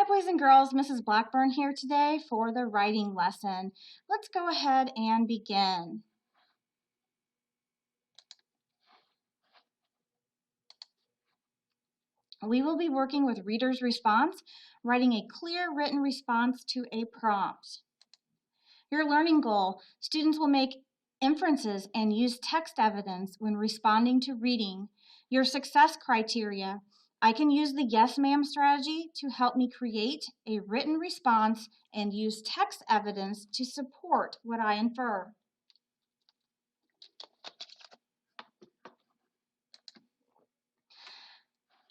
boys and girls, Mrs. Blackburn here today for the writing lesson. Let's go ahead and begin. We will be working with reader's response, writing a clear written response to a prompt. Your learning goal: students will make inferences and use text evidence when responding to reading. Your success criteria: I can use the yes ma'am strategy to help me create a written response and use text evidence to support what I infer.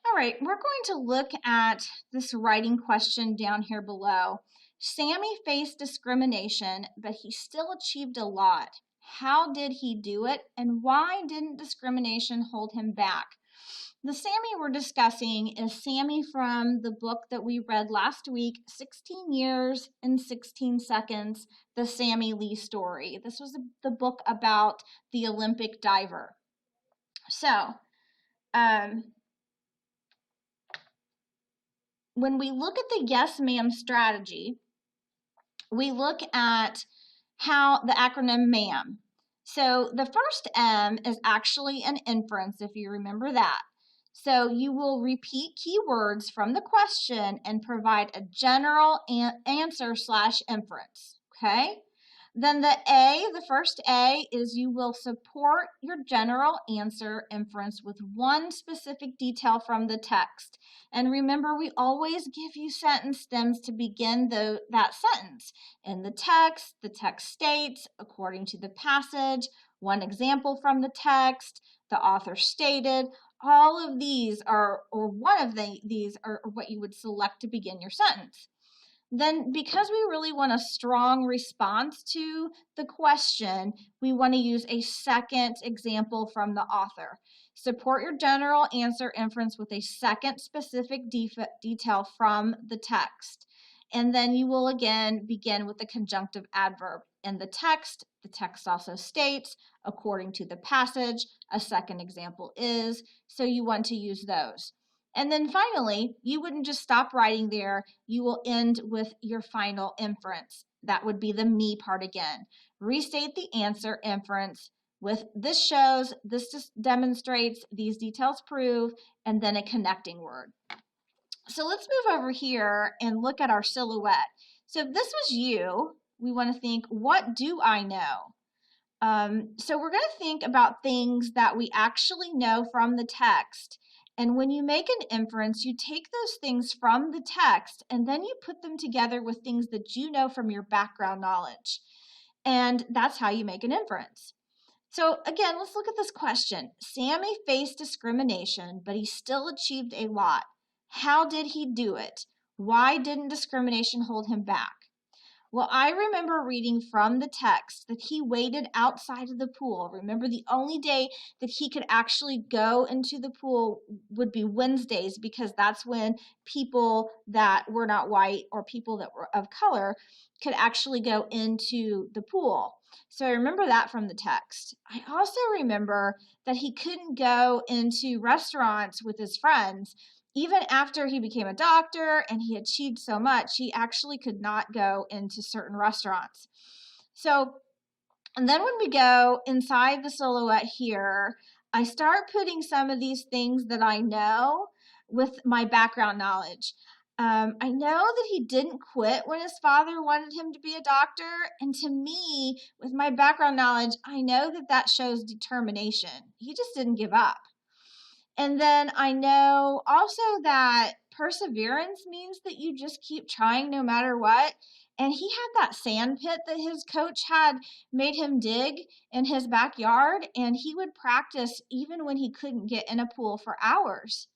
All right, we're going to look at this writing question down here below. Sammy faced discrimination, but he still achieved a lot. How did he do it, and why didn't discrimination hold him back? The Sammy we're discussing is Sammy from the book that we read last week, 16 Years in 16 Seconds, the Sammy Lee story. This was the book about the Olympic diver. So, when we look at the yes ma'am strategy, we look at how the acronym MAM. So the first M is actually an inference, if you remember that. So you will repeat keywords from the question and provide a general answer / inference, okay? Then the first A is you will support your general answer inference with one specific detail from the text. And remember, we always give you sentence stems to begin that sentence. In the text states, according to the passage, one example from the text, the author stated. All of these are, or one of these are what you would select to begin your sentence. Then, because we really want a strong response to the question, we want to use a second example from the author. Support your general answer inference with a second specific detail from the text. And then you will again begin with the conjunctive adverb. In the text also states, according to the passage, a second example is, so you want to use those. And then finally, you wouldn't just stop writing there, you will end with your final inference. That would be the me part again. Restate the answer inference with this shows, this just demonstrates, these details prove, and then a connecting word. So let's move over here and look at our silhouette. So if this was you, we want to think, what do I know? So we're going to think about things that we actually know from the text. And when you make an inference, you take those things from the text and then you put them together with things that you know from your background knowledge. And that's how you make an inference. So again, let's look at this question. Sammy faced discrimination, but he still achieved a lot. How did he do it? Why didn't discrimination hold him back? Well, I remember reading from the text that he waited outside of the pool. Remember, the only day that he could actually go into the pool would be Wednesdays, because that's when people that were not white or people that were of color could actually go into the pool. So I remember that from the text. I also remember that he couldn't go into restaurants with his friends. Even after he became a doctor and he achieved so much, he actually could not go into certain restaurants. So, and then when we go inside the silhouette here, I start putting some of these things that I know with my background knowledge. I know that he didn't quit when his father wanted him to be a doctor. And to me, with my background knowledge, I know that that shows determination. He just didn't give up. And then I know also that perseverance means that you just keep trying no matter what. And he had that sand pit that his coach had made him dig in his backyard, and he would practice even when he couldn't get in a pool for hours.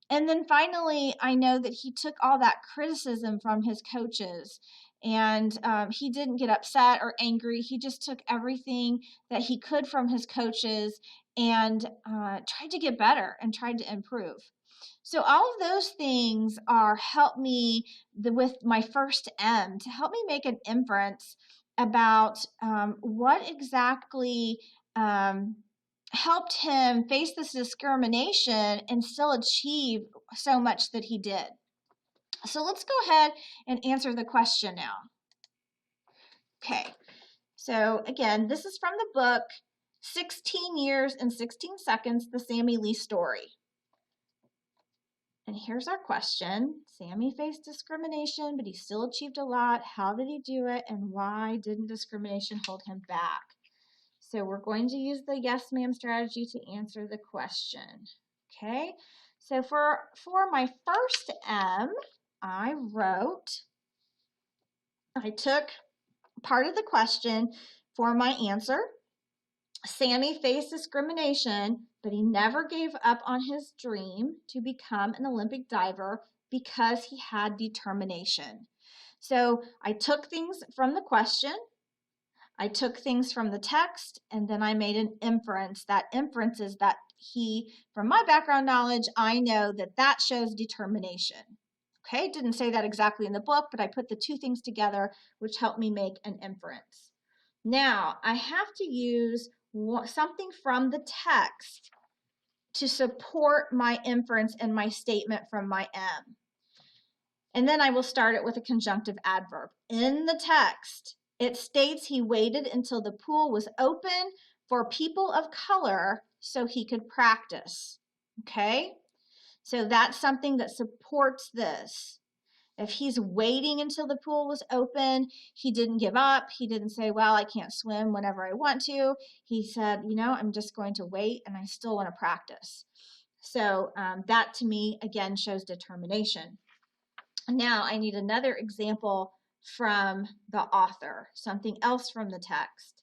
And then finally, I know that he took all that criticism from his coaches, and he didn't get upset or angry. He just took everything that he could from his coaches and tried to get better and tried to improve. So all of those things are help me with my first M to help me make an inference about what exactly helped him face this discrimination and still achieve so much that he did. So let's go ahead and answer the question now. Okay, so again, this is from the book 16 Years and 16 Seconds, the Sammy Lee Story. And here's our question. Sammy faced discrimination, but he still achieved a lot. How did he do it, and why didn't discrimination hold him back? So we're going to use the yes ma'am strategy to answer the question. Okay, so for my first M, I took part of the question for my answer. Sammy faced discrimination, but he never gave up on his dream to become an Olympic diver because he had determination. So I took things from the question, I took things from the text, and then I made an inference. That inference is that from my background knowledge, I know that shows determination. Okay, didn't say that exactly in the book, but I put the two things together, which helped me make an inference. Now, I have to use something from the text to support my inference and my statement from my M. And then I will start it with a conjunctive adverb. In the text, it states he waited until the pool was open for people of color so he could practice. Okay? So that's something that supports this. If he's waiting until the pool was open, he didn't give up. He didn't say, well, I can't swim whenever I want to. He said, I'm just going to wait and I still want to practice. So that to me, again, shows determination. Now I need another example from the author, something else from the text.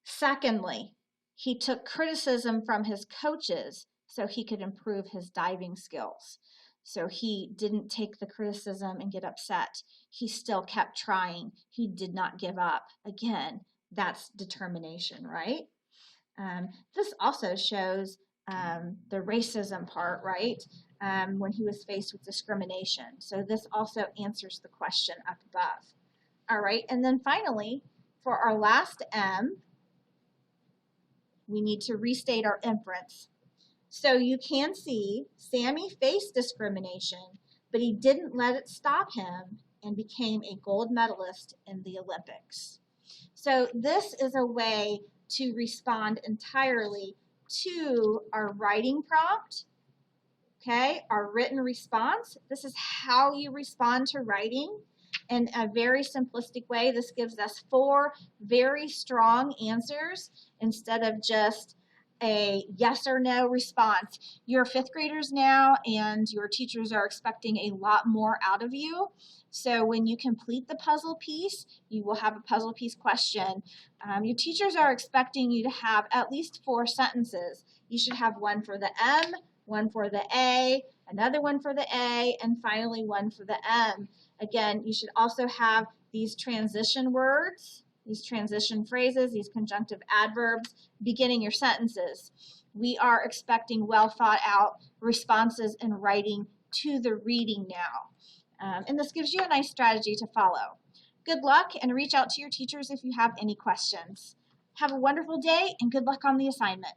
Secondly, he took criticism from his coaches so he could improve his diving skills. So he didn't take the criticism and get upset. He still kept trying. He did not give up. Again, that's determination, right? This also shows the racism part, right? When he was faced with discrimination. So this also answers the question up above. All right, and then finally, for our last M, we need to restate our inference. So you can see Sammy faced discrimination, but he didn't let it stop him and became a gold medalist in the Olympics. So this is a way to respond entirely to our writing prompt, okay, our written response. This is how you respond to writing in a very simplistic way. This gives us 4 very strong answers instead of just a yes or no response. You're 5th graders now and your teachers are expecting a lot more out of you. So when you complete the puzzle piece, you will have a puzzle piece question. Your teachers are expecting you to have at least 4 sentences. You should have one for the M, one for the A, another one for the A, and finally one for the M. Again, you should also have these transition words, these transition phrases, these conjunctive adverbs beginning your sentences. We are expecting well thought out responses in writing to the reading now. And this gives you a nice strategy to follow. Good luck, and reach out to your teachers if you have any questions. Have a wonderful day and good luck on the assignment.